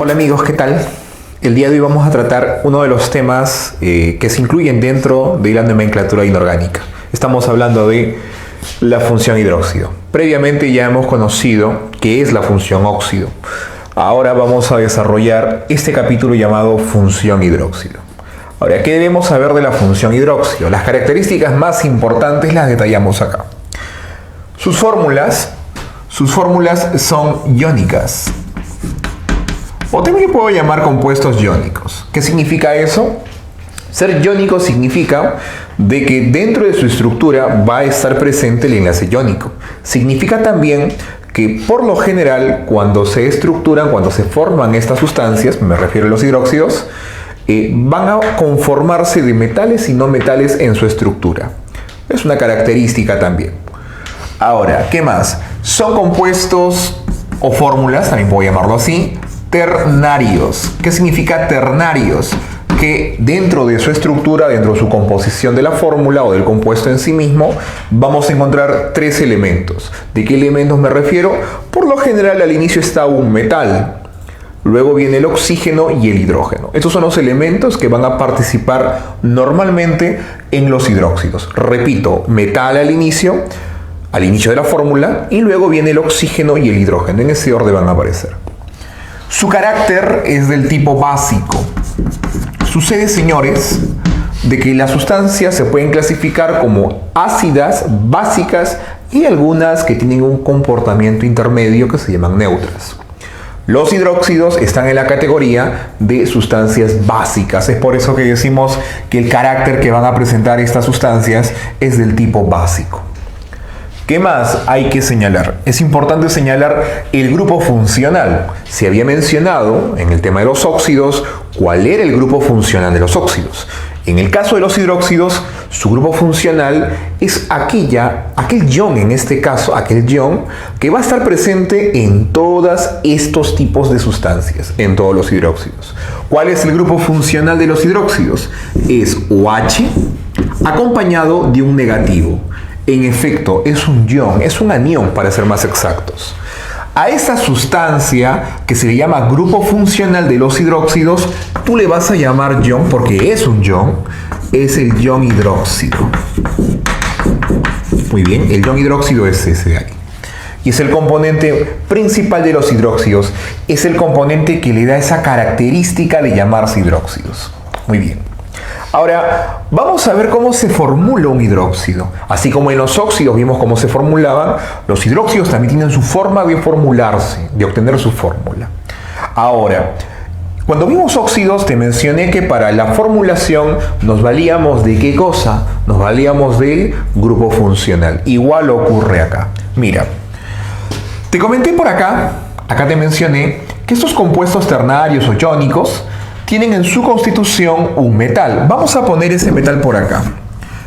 Hola amigos, ¿qué tal? El día de hoy vamos a tratar uno de los temas que se incluyen dentro de la nomenclatura inorgánica. Estamos hablando de la función hidróxido. Previamente ya hemos conocido qué es la función óxido. Ahora vamos a desarrollar este capítulo llamado función hidróxido. Ahora, ¿qué debemos saber de la función hidróxido? Las características más importantes las detallamos acá. Sus fórmulas son iónicas. O también puedo llamar compuestos iónicos. ¿Qué significa eso? Ser iónico significa de que dentro de su estructura va a estar presente el enlace iónico. Significa también que por lo general cuando se estructuran, cuando se forman estas sustancias, me refiero a los hidróxidos, van a conformarse de metales y no metales en su estructura. Es una característica también. Ahora, ¿qué más? Son compuestos o fórmulas, también puedo llamarlo así, ternarios. ¿Qué significa ternarios? Que dentro de su estructura, dentro de su composición de la fórmula o del compuesto en sí mismo, vamos a encontrar tres elementos. ¿De qué elementos me refiero? Por lo general al inicio está un metal, luego viene el oxígeno y el hidrógeno. Estos son los elementos que van a participar normalmente en los hidróxidos. Repito, metal al inicio de la fórmula, y luego viene el oxígeno y el hidrógeno. En ese orden van a aparecer. Su carácter es del tipo básico. Sucede, señores, de que las sustancias se pueden clasificar como ácidas, básicas y algunas que tienen un comportamiento intermedio que se llaman neutras. Los hidróxidos están en la categoría de sustancias básicas. Es por eso que decimos que el carácter que van a presentar estas sustancias es del tipo básico. ¿Qué más hay que señalar? Es importante señalar el grupo funcional. Se había mencionado en el tema de los óxidos cuál era el grupo funcional de los óxidos. En el caso de los hidróxidos, su grupo funcional es aquel ion, en este caso, aquel ion que va a estar presente en todos estos tipos de sustancias, en todos los hidróxidos. ¿Cuál es el grupo funcional de los hidróxidos? Es OH acompañado de un negativo. En efecto, es un ion, es un anión para ser más exactos. A esta sustancia que se le llama grupo funcional de los hidróxidos, tú le vas a llamar ion porque es un ion, es el ion hidróxido. Muy bien, el ion hidróxido es ese de ahí. Y es el componente principal de los hidróxidos, es el componente que le da esa característica de llamarse hidróxidos. Muy bien. Ahora, vamos a ver cómo se formula un hidróxido. Así como en los óxidos vimos cómo se formulaban, los hidróxidos también tienen su forma de formularse, de obtener su fórmula. Ahora, cuando vimos óxidos, te mencioné que para la formulación nos valíamos de ¿qué cosa? Nos valíamos del grupo funcional. Igual ocurre acá. Mira, te comenté por acá te mencioné que estos compuestos ternarios o iónicos tienen en su constitución un metal. Vamos a poner ese metal por acá.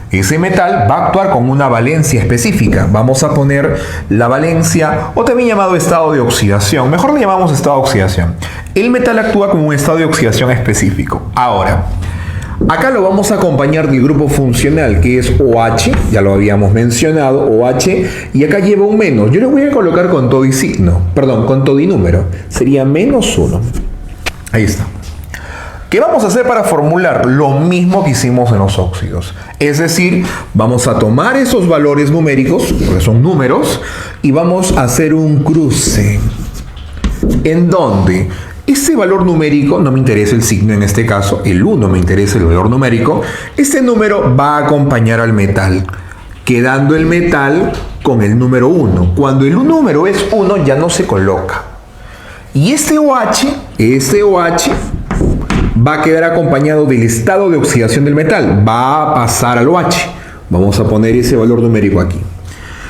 Ese metal va a actuar con una valencia específica. Vamos a poner la valencia, o también llamado estado de oxidación. Mejor le llamamos estado de oxidación. El metal actúa como un estado de oxidación específico. Ahora, acá lo vamos a acompañar del grupo funcional, que es OH, ya lo habíamos mencionado, OH, y acá lleva un menos. Yo le voy a colocar con todo y signo, con todo y número. Sería -1. Ahí está. ¿Qué vamos a hacer para formular? Lo mismo que hicimos en los óxidos. Es decir, vamos a tomar esos valores numéricos, porque son números, y vamos a hacer un cruce. En donde ese valor numérico, no me interesa el signo en este caso, el 1 me interesa el valor numérico, este número va a acompañar al metal, quedando el metal con el número 1. Cuando el número es 1 ya no se coloca. Y este OH va a quedar acompañado del estado de oxidación del metal. Va a pasar al OH. Vamos a poner ese valor numérico aquí.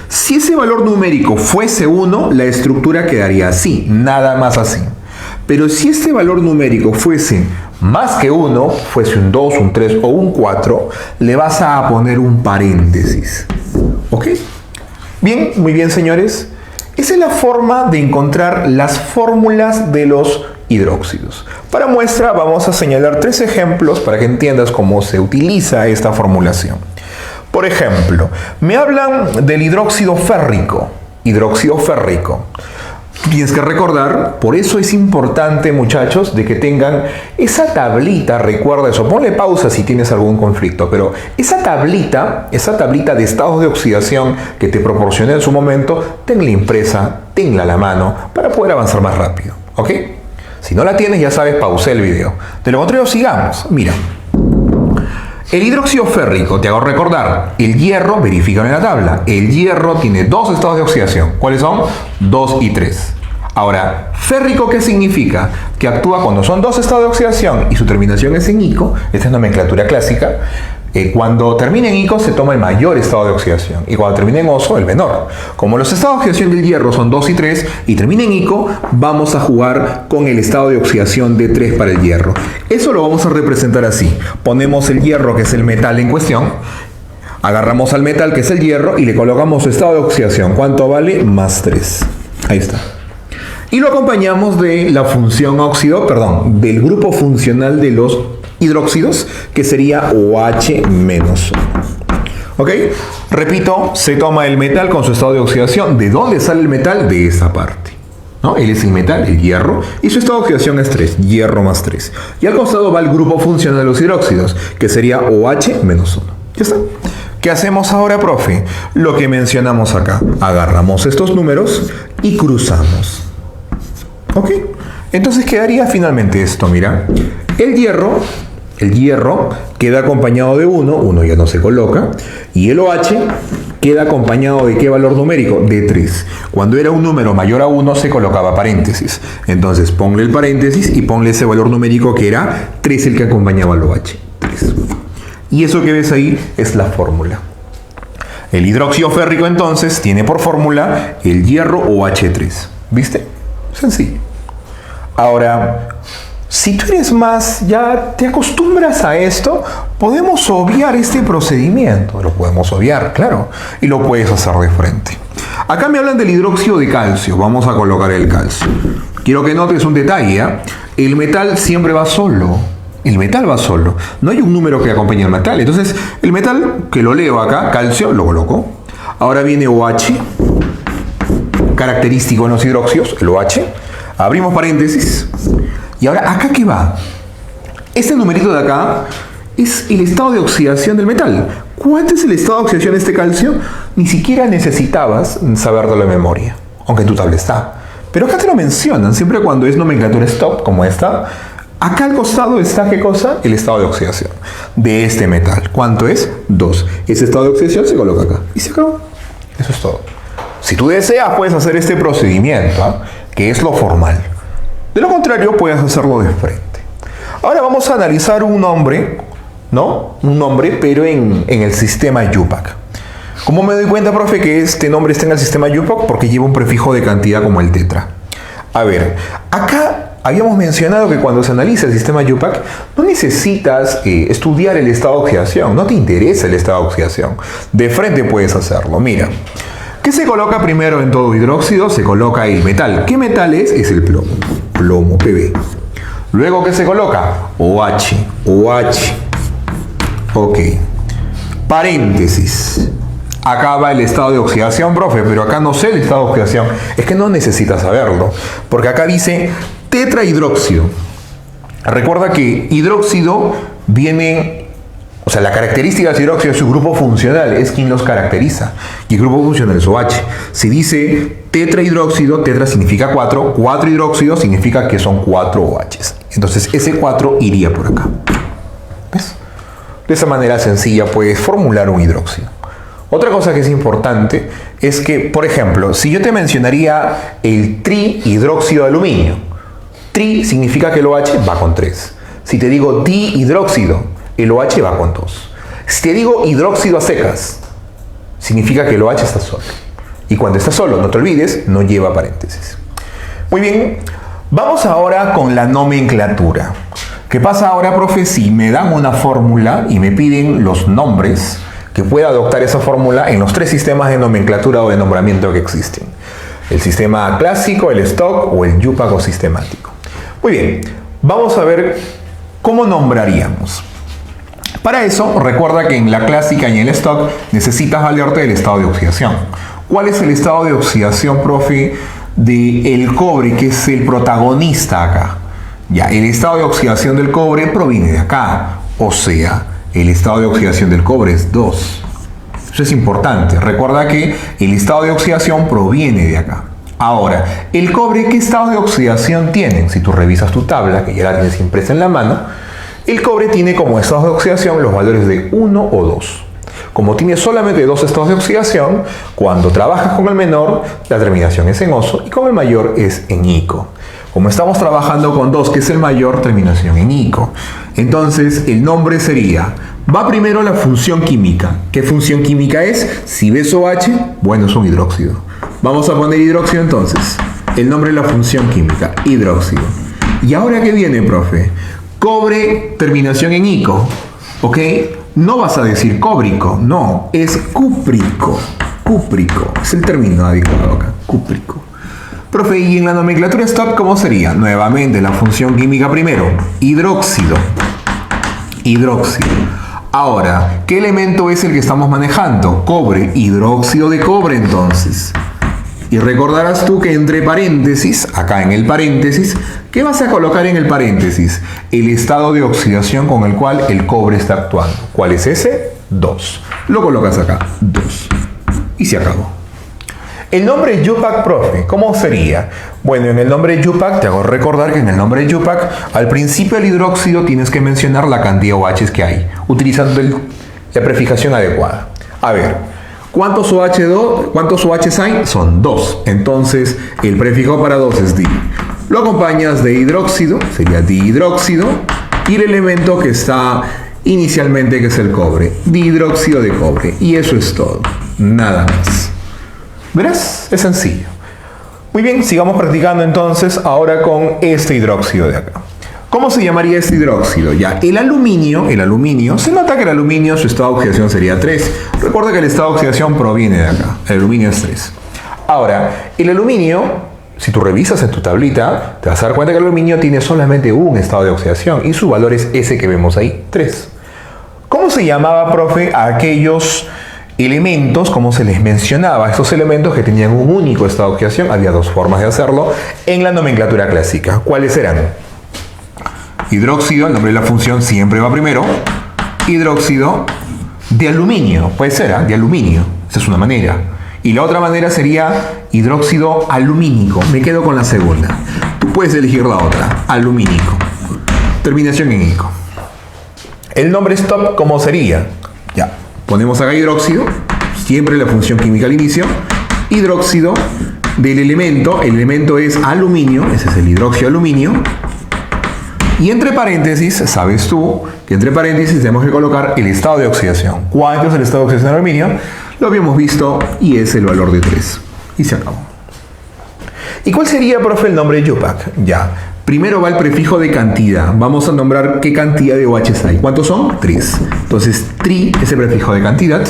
Si ese valor numérico fuese 1, la estructura quedaría así, nada más así. Pero si este valor numérico fuese más que 1, fuese un 2, un 3 o un 4, le vas a poner un paréntesis. ¿Ok? Bien, muy bien, señores. Esa es la forma de encontrar las fórmulas de los hidróxidos. Para muestra vamos a señalar tres ejemplos para que entiendas cómo se utiliza esta formulación. Por ejemplo, me hablan del hidróxido férrico. Tienes que recordar, por eso es importante, muchachos, de que tengan esa tablita, recuerda eso, ponle pausa si tienes algún conflicto, pero esa tablita de estados de oxidación que te proporcioné en su momento, tenla impresa, tenla a la mano, para poder avanzar más rápido, ¿ok? Si no la tienes, ya sabes, pausé el video. De lo contrario, sigamos. Mira, el hidróxido férrico, te hago recordar, el hierro, verifícalo en la tabla, el hierro tiene dos estados de oxidación. ¿Cuáles son? 2 y 3. Ahora, férrico, ¿qué significa? Que actúa cuando son dos estados de oxidación y su terminación es en ico, esta es nomenclatura clásica. Cuando termina en ico se toma el mayor estado de oxidación y cuando termina en oso el menor. Como los estados de oxidación del hierro son 2 y 3 y termina en ico, vamos a jugar con el estado de oxidación de 3 para el hierro. Eso lo vamos a representar así. Ponemos el hierro, que es el metal en cuestión, agarramos al metal, que es el hierro, y le colocamos su estado de oxidación. ¿Cuánto vale? Más 3. Ahí está. Y lo acompañamos de la función del grupo funcional de los hidróxidos, que sería OH menos 1. ¿Ok? Repito, se toma el metal con su estado de oxidación. ¿De dónde sale el metal? De esa parte, ¿no? Él es el metal, el hierro, y su estado de oxidación es 3, hierro más 3. Y al costado va el grupo funcional de los hidróxidos, que sería OH menos 1. ¿Ya está? ¿Qué hacemos ahora, profe? Lo que mencionamos acá. Agarramos estos números y cruzamos. ¿Ok? Entonces quedaría finalmente esto, mira. El hierro queda acompañado de 1, 1 ya no se coloca, y el OH queda acompañado de ¿qué valor numérico? De 3. Cuando era un número mayor a 1 se colocaba paréntesis. Entonces ponle el paréntesis y ponle ese valor numérico que era 3, el que acompañaba al OH. 3. Y eso que ves ahí es la fórmula. El hidróxido férrico entonces tiene por fórmula el hierro OH3. ¿Viste? Sencillo. Ahora, si tú eres más, ya te acostumbras a esto, podemos obviar este procedimiento. Lo podemos obviar, claro, y lo puedes hacer de frente. Acá me hablan del hidróxido de calcio. Vamos a colocar el calcio. Quiero que notes un detalle, ¿eh? El metal siempre va solo. El metal va solo. No hay un número que acompañe al metal. Entonces, el metal, que lo leo acá, calcio, lo coloco. Ahora viene OH, característico en los hidróxidos, el OH. Abrimos paréntesis. Y ahora, ¿acá qué va? Este numerito de acá es el estado de oxidación del metal. ¿Cuánto es el estado de oxidación de este calcio? Ni siquiera necesitabas saberlo de memoria, aunque en tu tabla está. Pero acá te lo mencionan, siempre cuando es nomenclatura stop, como esta. Acá al costado está, ¿qué cosa? El estado de oxidación de este metal. ¿Cuánto es? 2. Ese estado de oxidación se coloca acá. Y se acabó. Eso es todo. Si tú deseas, puedes hacer este procedimiento, ¿eh? Que es lo formal. De lo contrario, puedes hacerlo de frente. Ahora vamos a analizar un nombre, ¿no? Un nombre, pero en el sistema IUPAC. ¿Cómo me doy cuenta, profe, que este nombre está en el sistema IUPAC? Porque lleva un prefijo de cantidad como el tetra. A ver, acá habíamos mencionado que cuando se analiza el sistema IUPAC, no necesitas estudiar el estado de oxidación, no te interesa el estado de oxidación. De frente puedes hacerlo. Mira, ¿qué se coloca primero en todo hidróxido? Se coloca el metal. ¿Qué metal es? Es el plomo. Plomo, Pb. Luego, ¿qué se coloca? OH. OH. Ok. Paréntesis. Acá va el estado de oxidación, profe, pero acá no sé el estado de oxidación. Es que no necesitas saberlo, porque acá dice tetrahidróxido. Recuerda que hidróxido viene, o sea, la característica del hidróxido es su grupo funcional, es quien los caracteriza. Y el grupo funcional es OH. Si dice tetrahidróxido, tetra significa 4, 4 hidróxidos significa que son 4 OHs. Entonces ese 4 iría por acá. ¿Ves? De esa manera sencilla puedes formular un hidróxido. Otra cosa que es importante es que, por ejemplo, si yo te mencionaría el trihidróxido de aluminio, tri significa que el OH va con 3. Si te digo dihidróxido, el OH va con 2. Si te digo hidróxido a secas, significa que el OH está solo. Y cuando está solo, no te olvides, no lleva paréntesis. Muy bien, vamos ahora con la nomenclatura. ¿Qué pasa ahora, profe? Si me dan una fórmula y me piden los nombres que pueda adoptar esa fórmula en los 3 sistemas de nomenclatura o de nombramiento que existen. El sistema clásico, el stock o el IUPAC o sistemático. Muy bien, vamos a ver cómo nombraríamos. Para eso, recuerda que en la clásica y en el stock necesitas valerte del estado de oxidación. ¿Cuál es el estado de oxidación, profe, del cobre, que es el protagonista acá. Ya, el estado de oxidación del cobre proviene de acá. O sea, el estado de oxidación del cobre es 2. Eso es importante. Recuerda que el estado de oxidación proviene de acá. Ahora, el cobre, ¿qué estado de oxidación tiene? Si tú revisas tu tabla, que ya la tienes impresa en la mano, el cobre tiene como estados de oxidación los valores de 1 o 2. Como tiene solamente 2 estados de oxidación, cuando trabajas con el menor, la terminación es en oso y con el mayor es en ico. Como estamos trabajando con 2, que es el mayor, terminación en ico. Entonces, el nombre sería, va primero la función química. ¿Qué función química es? Si ves OH, bueno, es un hidróxido. Vamos a poner hidróxido entonces. El nombre de la función química, hidróxido. ¿Y ahora qué viene, profe? Cobre, terminación en ico. ¿Ok? No vas a decir cóbrico, no, es cúprico. Cúprico, es el término adecuado acá, cúprico. Profe, y en la nomenclatura stop, ¿cómo sería? Nuevamente, la función química primero, hidróxido. Hidróxido. Ahora, ¿qué elemento es el que estamos manejando? Cobre, hidróxido de cobre entonces. Y recordarás tú que entre paréntesis, acá en el paréntesis, ¿qué vas a colocar en el paréntesis? El estado de oxidación con el cual el cobre está actuando. ¿Cuál es ese? 2. Lo colocas acá, 2. Y se acabó. El nombre Yupac, profe, ¿cómo sería? Bueno, en el nombre Yupac, te hago recordar que en el nombre Yupac, al principio del hidróxido tienes que mencionar la cantidad de OHs que hay, utilizando la prefijación adecuada. A ver, ¿cuántos OHs hay? Son 2. Entonces, el prefijo para 2 es di. Lo acompañas de hidróxido, sería dihidróxido, y el elemento que está inicialmente, que es el cobre, dihidróxido de cobre. Y eso es todo. Nada más. ¿Verás? Es sencillo. Muy bien, sigamos practicando entonces ahora con este hidróxido de acá. ¿Cómo se llamaría este hidróxido? Ya, el aluminio, se nota que el aluminio, su estado de oxidación sería 3. Recuerda que el estado de oxidación proviene de acá. El aluminio es 3. Ahora, el aluminio, si tú revisas en tu tablita, te vas a dar cuenta que el aluminio tiene solamente un estado de oxidación y su valor es ese que vemos ahí, 3. ¿Cómo se llamaba, profe, a aquellos elementos, como se les mencionaba, estos elementos que tenían un único estado de oxidación? Había 2 formas de hacerlo en la nomenclatura clásica. ¿Cuáles eran? Hidróxido, el nombre de la función siempre va primero. Hidróxido de aluminio, puede ser, de aluminio. Esa es una manera. Y la otra manera sería hidróxido alumínico. Me quedo con la segunda. Tú puedes elegir la otra, alumínico. Terminación en ico. El nombre stop, ¿cómo sería? Ya, ponemos acá hidróxido, siempre la función química al inicio. Hidróxido del elemento, el elemento es aluminio, ese es el hidróxido aluminio. Y entre paréntesis, sabes tú que entre paréntesis tenemos que colocar el estado de oxidación. ¿Cuánto es el estado de oxidación del aluminio? Lo habíamos visto y es el valor de 3. Y se acabó. ¿Y cuál sería, profe, el nombre de Yupac? Ya, primero va el prefijo de cantidad. Vamos a nombrar qué cantidad de OHs hay. ¿Cuántos son? 3. Entonces, tri es el prefijo de cantidad.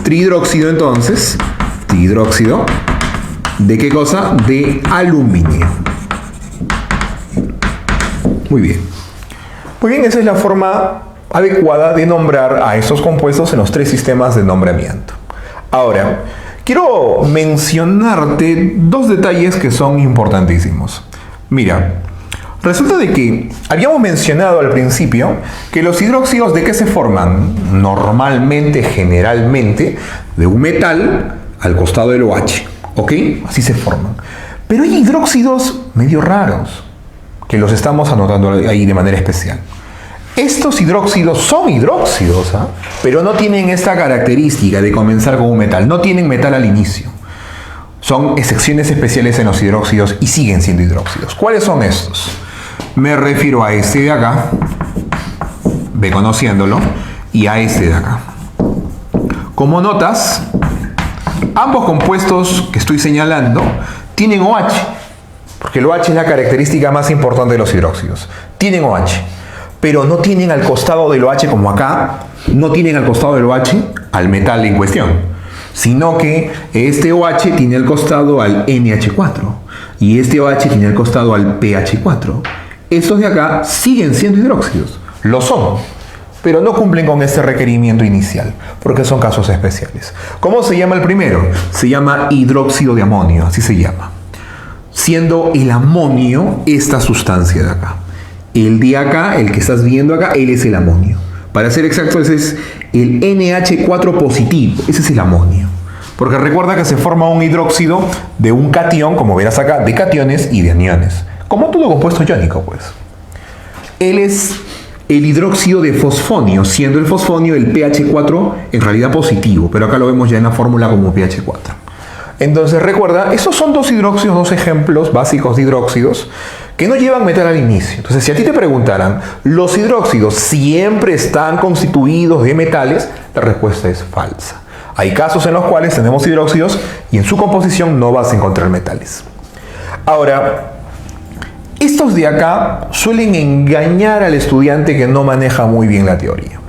Trihidróxido, entonces. Trihidróxido. ¿De qué cosa? De aluminio. Muy bien. Muy bien, esa es la forma adecuada de nombrar a estos compuestos en los 3 sistemas de nombramiento. Ahora, quiero mencionarte 2 detalles que son importantísimos. Mira, resulta de que habíamos mencionado al principio que los hidróxidos, ¿de qué se forman? Normalmente, generalmente, de un metal al costado del OH. ¿Ok? Así se forman. Pero hay hidróxidos medio raros, que los estamos anotando ahí de manera especial. Estos hidróxidos son hidróxidos, pero no tienen esta característica de comenzar con un metal. No tienen metal al inicio. Son excepciones especiales en los hidróxidos y siguen siendo hidróxidos. ¿Cuáles son estos? Me refiero a este de acá, ve conociéndolo, y a este de acá. Como notas, ambos compuestos que estoy señalando tienen OH. Porque el OH es la característica más importante de los hidróxidos. Tienen OH, pero no tienen al costado del OH como acá, no tienen al costado del OH al metal en cuestión, sino que este OH tiene al costado al NH4 y este OH tiene al costado al PH4. Estos de acá siguen siendo hidróxidos, lo son, pero no cumplen con este requerimiento inicial, porque son casos especiales. ¿Cómo se llama el primero? Se llama hidróxido de amonio, así se llama. siendo el amonio esta sustancia de acá. El de acá, el que estás viendo acá, él es el amonio. Para ser exacto, ese es el NH4 positivo, ese es el amonio. Porque recuerda que se forma un hidróxido de un catión, como verás acá, de cationes y de aniones. Como todo compuesto iónico, pues. Él es el hidróxido de fosfonio, siendo el fosfonio el pH 4 en realidad positivo, pero acá lo vemos ya en la fórmula como pH 4. Entonces recuerda, estos son dos hidróxidos, dos ejemplos básicos de hidróxidos que no llevan metal al inicio. Entonces, si a ti te preguntaran, ¿los hidróxidos siempre están constituidos de metales? La respuesta es falsa. Hay casos en los cuales tenemos hidróxidos y en su composición no vas a encontrar metales. Ahora, estos de acá suelen engañar al estudiante que no maneja muy bien la teoría.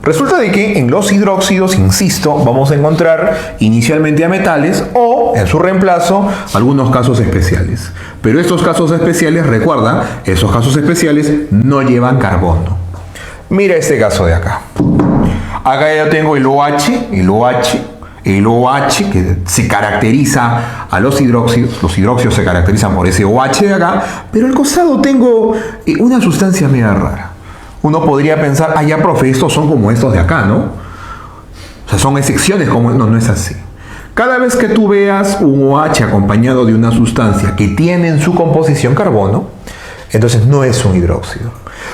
Resulta de que en los hidróxidos, insisto, vamos a encontrar inicialmente a metales o, en su reemplazo, algunos casos especiales. Pero estos casos especiales, recuerda, esos casos especiales no llevan carbono. Mira este caso de acá. Acá ya tengo el OH que se caracteriza a los hidróxidos se caracterizan por ese OH de acá, pero al costado tengo una sustancia media rara. Uno podría pensar, ya profe, estos son como estos de acá, ¿no? O sea, son excepciones, como no es así. Cada vez que tú veas un OH acompañado de una sustancia que tiene en su composición carbono, entonces no es un hidróxido.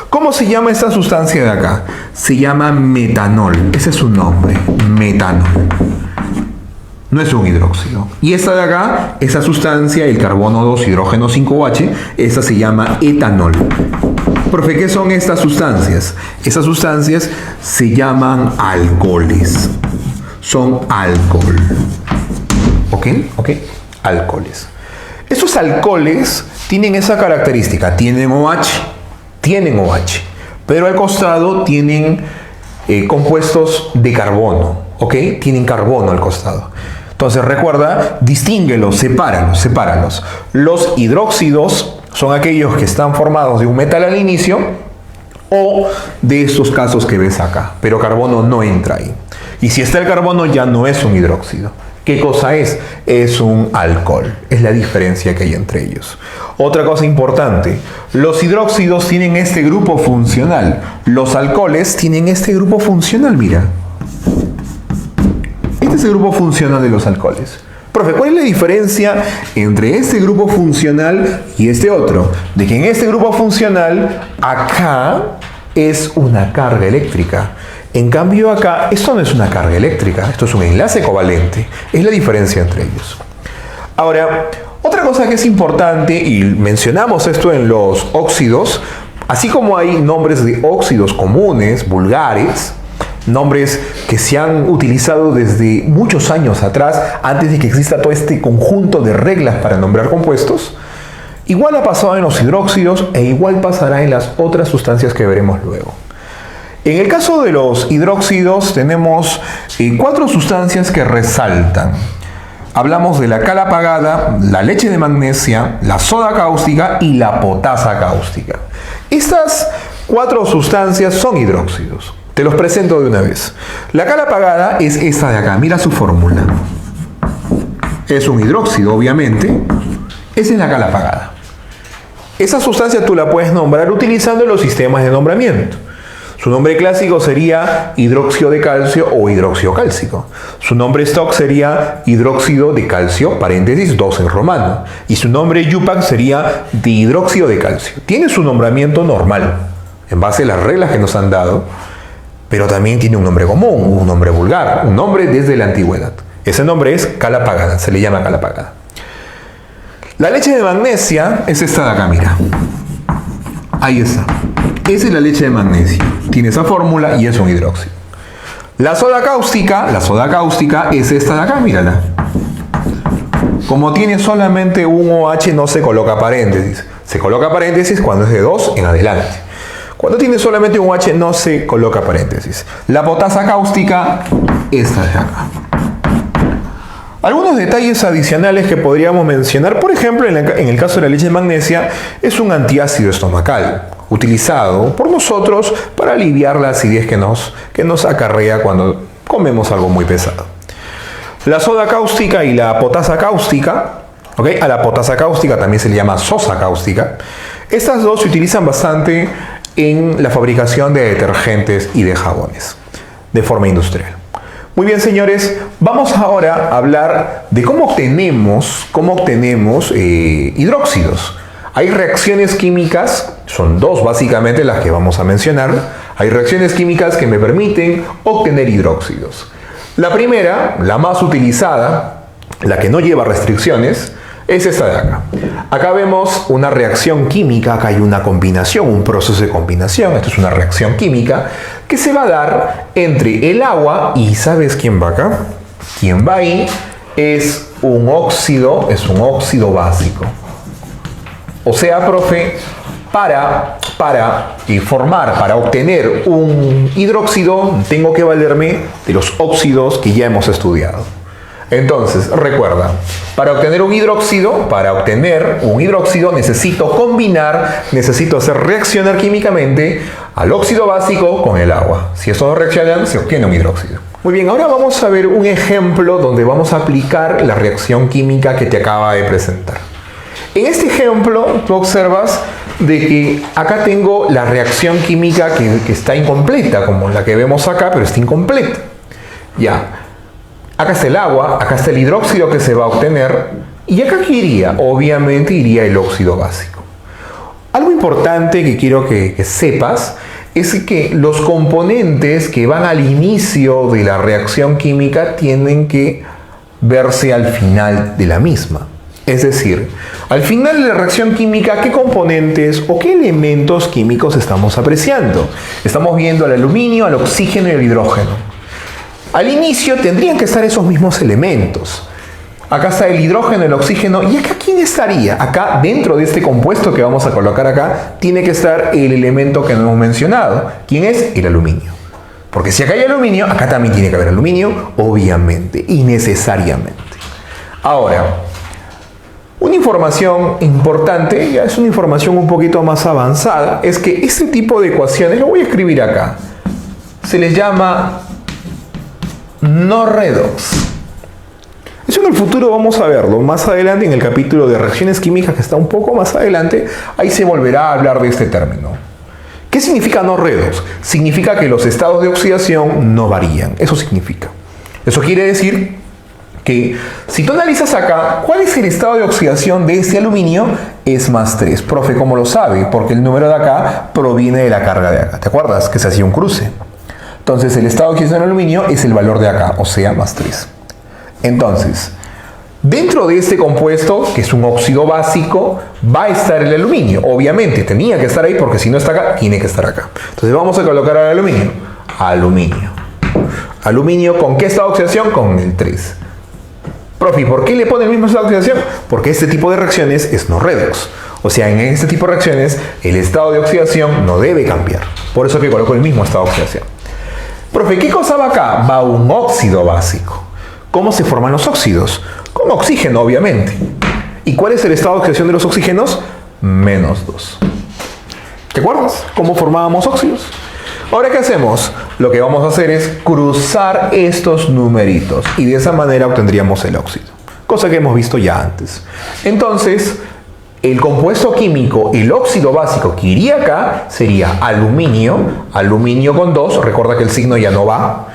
¿Cómo se llama esta sustancia de acá? Se llama metanol. Ese es su nombre, metanol. No es un hidróxido. Y esta de acá, esa sustancia, el carbono 2, hidrógeno 5OH, esta se llama etanol. Profe, ¿qué son estas sustancias? Estas sustancias se llaman alcoholes. Son alcohol. ¿Ok? Alcoholes. Estos alcoholes tienen esa característica. Tienen OH. Pero al costado tienen compuestos de carbono. ¿Ok? Tienen carbono al costado. Entonces recuerda, distínguelos, sepáralos. Los hidróxidos son aquellos que están formados de un metal al inicio o de estos casos que ves acá, pero carbono no entra ahí. Y si está el carbono ya no es un hidróxido. ¿Qué cosa es? Es un alcohol. Es la diferencia que hay entre ellos. Otra cosa importante, los hidróxidos tienen este grupo funcional. Los alcoholes tienen este grupo funcional, mira. Este es el grupo funcional de los alcoholes. Profe, ¿cuál es la diferencia entre este grupo funcional y este otro? De que en este grupo funcional, acá es una carga eléctrica. En cambio acá, esto no es una carga eléctrica, esto es un enlace covalente. Es la diferencia entre ellos. Ahora, otra cosa que es importante, y mencionamos esto en los óxidos, así como hay nombres de óxidos comunes, vulgares, nombres que se han utilizado desde muchos años atrás, antes de que exista todo este conjunto de reglas para nombrar compuestos, igual ha pasado en los hidróxidos e igual pasará en las otras sustancias que veremos luego. En el caso de los hidróxidos tenemos 4 sustancias que resaltan. Hablamos de la cal apagada, la leche de magnesia, la soda cáustica y la potasa cáustica. Estas 4 sustancias son hidróxidos. Te los presento de una vez. La cal apagada es esta de acá. Mira su fórmula. Es un hidróxido, obviamente. Esa es la cal apagada. Esa sustancia tú la puedes nombrar utilizando los sistemas de nombramiento. Su nombre clásico sería hidróxido de calcio o hidróxido cálcico. Su nombre stock sería hidróxido de calcio, paréntesis 2 en romano. Y su nombre IUPAC sería dihidróxido de calcio. Tiene su nombramiento normal, en base a las reglas que nos han dado, pero también tiene un nombre común, un nombre vulgar, un nombre desde la antigüedad. Ese nombre es cal apagada, se le llama cal apagada. La leche de magnesia es esta de acá, mira. Ahí está. Esa es la leche de magnesio. Tiene esa fórmula y es un hidróxido. La soda cáustica es esta de acá, mírala. Como tiene solamente un OH no se coloca paréntesis. Se coloca paréntesis cuando es de 2 en adelante. Cuando tiene solamente un OH no se coloca paréntesis. La potasa cáustica, esta de acá. Algunos detalles adicionales que podríamos mencionar, por ejemplo, en el caso de la leche de magnesia, es un antiácido estomacal, utilizado por nosotros para aliviar la acidez que nos acarrea cuando comemos algo muy pesado. La soda cáustica y la potasa cáustica ¿Ok? A la potasa cáustica también se le llama sosa cáustica. Estas dos se utilizan bastante en la fabricación de detergentes y de jabones, de forma industrial. Muy bien, señores, vamos ahora a hablar de cómo obtenemos hidróxidos. Hay reacciones químicas, son dos básicamente las que vamos a mencionar. Hay reacciones químicas que me permiten obtener hidróxidos. La primera, la más utilizada, la que no lleva restricciones, es esta de acá. Acá vemos una reacción química, acá hay una combinación, un proceso de combinación. Esto es una reacción química que se va a dar entre el agua y ¿sabes quién va acá? Quien va ahí es un óxido básico. O sea, profe, para obtener un hidróxido tengo que valerme de los óxidos que ya hemos estudiado. Entonces, recuerda, para obtener un hidróxido necesito hacer reaccionar químicamente al óxido básico con el agua. Si estos dos reaccionan, se obtiene un hidróxido. Muy bien, ahora vamos a ver un ejemplo donde vamos a aplicar la reacción química que te acaba de presentar. En este ejemplo, tú observas de que acá tengo la reacción química que está incompleta, como la que vemos acá, pero está incompleta. Ya. Acá está el agua, acá está el hidróxido que se va a obtener. ¿Y acá qué iría? Obviamente iría el óxido básico. Algo importante que quiero que sepas es que los componentes que van al inicio de la reacción química tienen que verse al final de la misma. Es decir, al final de la reacción química, ¿qué componentes o qué elementos químicos estamos apreciando? Estamos viendo al aluminio, al oxígeno y al hidrógeno. Al inicio tendrían que estar esos mismos elementos. Acá está el hidrógeno, el oxígeno. ¿Y acá quién estaría? Acá, dentro de este compuesto que vamos a colocar acá, tiene que estar el elemento que no hemos mencionado. ¿Quién es? El aluminio. Porque si acá hay aluminio, acá también tiene que haber aluminio, obviamente y necesariamente. Ahora, una información importante, ya es una información un poquito más avanzada, es que este tipo de ecuaciones, lo voy a escribir acá, se les llama no redox. Eso en el futuro vamos a verlo más adelante en el capítulo de reacciones químicas que está un poco más adelante. Ahí se volverá a hablar de este término. ¿Qué significa no redox? Significa que los estados de oxidación no varían. Eso significa. Eso quiere decir que si tú analizas acá, ¿cuál es el estado de oxidación de este aluminio? Es más 3. Profe, ¿cómo lo sabe? Porque el número de acá proviene de la carga de acá. ¿Te acuerdas? Que se hacía un cruce. Entonces el estado de oxidación del aluminio es el valor de acá, o sea, más 3. Entonces, dentro de este compuesto, que es un óxido básico, va a estar el aluminio. Obviamente, tenía que estar ahí porque si no está acá, tiene que estar acá. Entonces vamos a colocar al aluminio. Aluminio. Aluminio, ¿con qué estado de oxidación? Con el 3. Profe, ¿por qué le pone el mismo estado de oxidación? Porque este tipo de reacciones es no redox. O sea, en este tipo de reacciones, el estado de oxidación no debe cambiar. Por eso que coloco el mismo estado de oxidación. Profe, ¿qué cosa va acá? Va un óxido básico. ¿Cómo se forman los óxidos? Con oxígeno, obviamente. ¿Y cuál es el estado de oxidación de los oxígenos? -2. ¿Te acuerdas cómo formábamos óxidos? Ahora, ¿qué hacemos? Lo que vamos a hacer es cruzar estos numeritos y de esa manera obtendríamos el óxido. Cosa que hemos visto ya antes. Entonces, el compuesto químico, el óxido básico que iría acá sería aluminio, aluminio con 2, recuerda que el signo ya no va,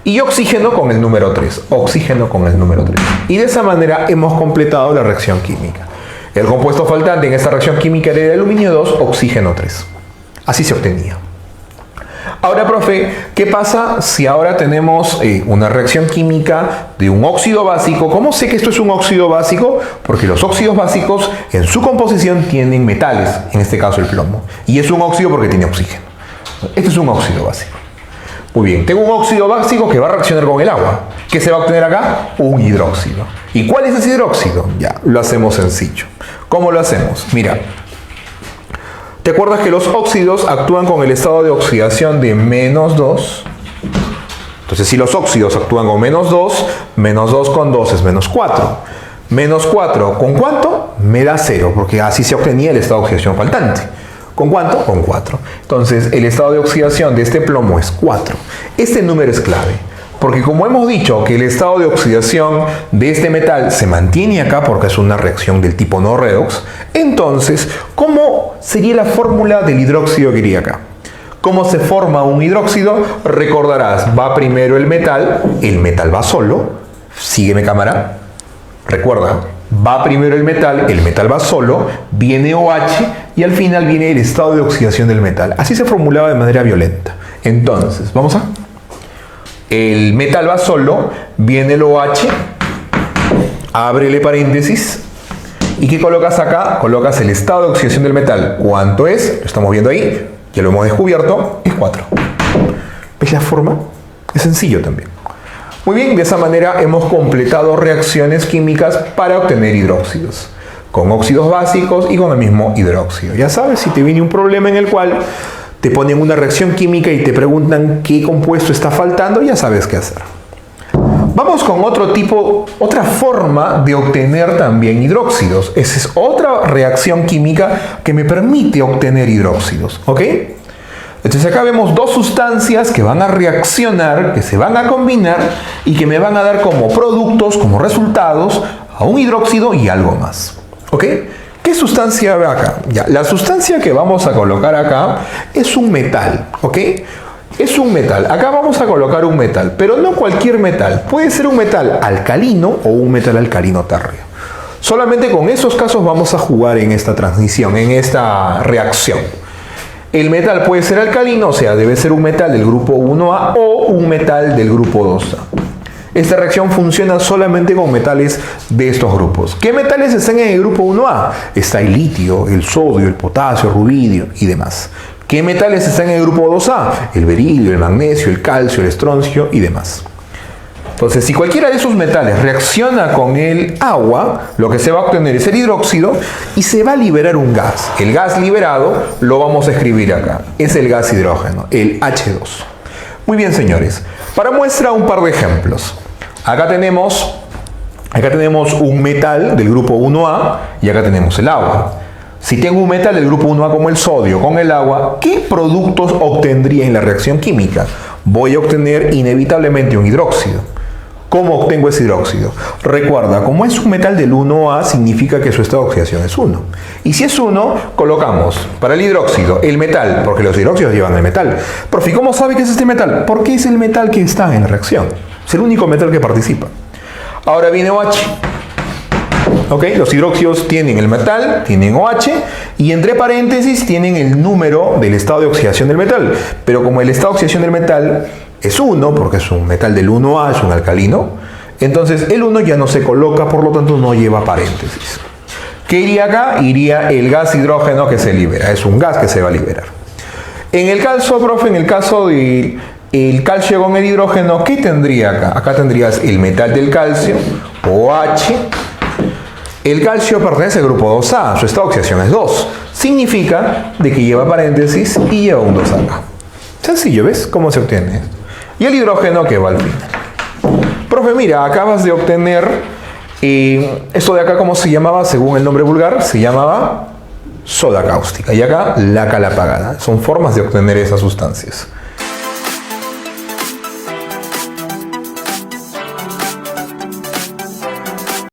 y oxígeno con el número 3, oxígeno con el número 3. Y de esa manera hemos completado la reacción química. El compuesto faltante en esta reacción química era el aluminio 2, oxígeno 3. Así se obtenía. Ahora, profe, ¿qué pasa si ahora tenemos una reacción química de un óxido básico? ¿Cómo sé que esto es un óxido básico? Porque los óxidos básicos en su composición tienen metales, en este caso el plomo. Y es un óxido porque tiene oxígeno. Este es un óxido básico. Muy bien, tengo un óxido básico que va a reaccionar con el agua. ¿Qué se va a obtener acá? Un hidróxido. ¿Y cuál es ese hidróxido? Ya, lo hacemos sencillo. ¿Cómo lo hacemos? Mira. ¿Te acuerdas que los óxidos actúan con el estado de oxidación de -2? Entonces, si los óxidos actúan con -2, -2 con 2 es -4. -4, ¿con cuánto? Me da 0, porque así se obtenía el estado de oxidación faltante. ¿Con cuánto? Con 4. Entonces, el estado de oxidación de este plomo es 4. Este número es clave. Porque como hemos dicho que el estado de oxidación de este metal se mantiene acá porque es una reacción del tipo no redox, entonces, ¿cómo sería la fórmula del hidróxido que iría acá? ¿Cómo se forma un hidróxido? Recordarás, va primero el metal va solo, sígueme cámara, recuerda, va primero el metal va solo, viene OH y al final viene el estado de oxidación del metal. Así se formulaba de manera violenta. Entonces, vamos a... El metal va solo, viene el OH, ábrele paréntesis, ¿y qué colocas acá? Colocas el estado de oxidación del metal. ¿Cuánto es? Lo estamos viendo ahí, ya lo hemos descubierto, es 4. ¿Ves la forma? Es sencillo también. Muy bien, de esa manera hemos completado reacciones químicas para obtener hidróxidos, con óxidos básicos y con el mismo hidróxido. Ya sabes, si te viene un problema en el cual te ponen una reacción química y te preguntan qué compuesto está faltando, ya sabes qué hacer. Vamos con otra forma de obtener también hidróxidos. Esa es otra reacción química que me permite obtener hidróxidos, ¿ok? Entonces acá vemos dos sustancias que van a reaccionar, que se van a combinar y que me van a dar como productos, como resultados, a un hidróxido y algo más, ¿ok? ¿Qué sustancia ve acá? Ya, la sustancia que vamos a colocar acá es un metal, ¿ok? Es un metal. Acá vamos a colocar un metal, pero no cualquier metal. Puede ser un metal alcalino o un metal alcalino térreo. Solamente con esos casos vamos a jugar en esta transición, en esta reacción. El metal puede ser alcalino, o sea, debe ser un metal del grupo 1A o un metal del grupo 2A. Esta reacción funciona solamente con metales de estos grupos. ¿Qué metales están en el grupo 1A? Está el litio, el sodio, el potasio, el rubidio y demás. ¿Qué metales están en el grupo 2A? El berilio, el magnesio, el calcio, el estroncio y demás. Entonces, si cualquiera de esos metales reacciona con el agua, lo que se va a obtener es el hidróxido y se va a liberar un gas. El gas liberado lo vamos a escribir acá. Es el gas hidrógeno, el H2. Muy bien, señores. Para muestra un par de ejemplos. Acá tenemos un metal del grupo 1A y acá tenemos el agua. Si tengo un metal del grupo 1A como el sodio con el agua, ¿qué productos obtendría en la reacción química? Voy a obtener inevitablemente un hidróxido. ¿Cómo obtengo ese hidróxido? Recuerda, como es un metal del 1A, significa que su estado de oxidación es 1. Y si es 1, colocamos para el hidróxido el metal, porque los hidróxidos llevan el metal. Profe, ¿cómo sabe que es este metal? Porque es el metal que está en la reacción. Es el único metal que participa. Ahora viene OH. ¿Ok? Los hidróxidos tienen el metal, tienen OH, y entre paréntesis tienen el número del estado de oxidación del metal. Pero como el estado de oxidación del metal es 1, porque es un metal del 1A, es un alcalino, entonces el 1 ya no se coloca, por lo tanto no lleva paréntesis. ¿Qué iría acá? Iría el gas hidrógeno que se libera, es un gas que se va a liberar. En el caso, profe, en el caso del calcio con el hidrógeno, ¿qué tendría acá? Acá tendrías el metal del calcio, OH. El calcio pertenece al grupo 2A, su estado de oxidación es 2. Significa de que lleva paréntesis y lleva un 2 acá. Sencillo, ¿ves cómo se obtiene esto? Y el hidrógeno que va al final. Profe, mira, acabas de obtener esto de acá, ¿cómo se llamaba? Según el nombre vulgar, se llamaba soda cáustica. Y acá, la cal apagada. Son formas de obtener esas sustancias.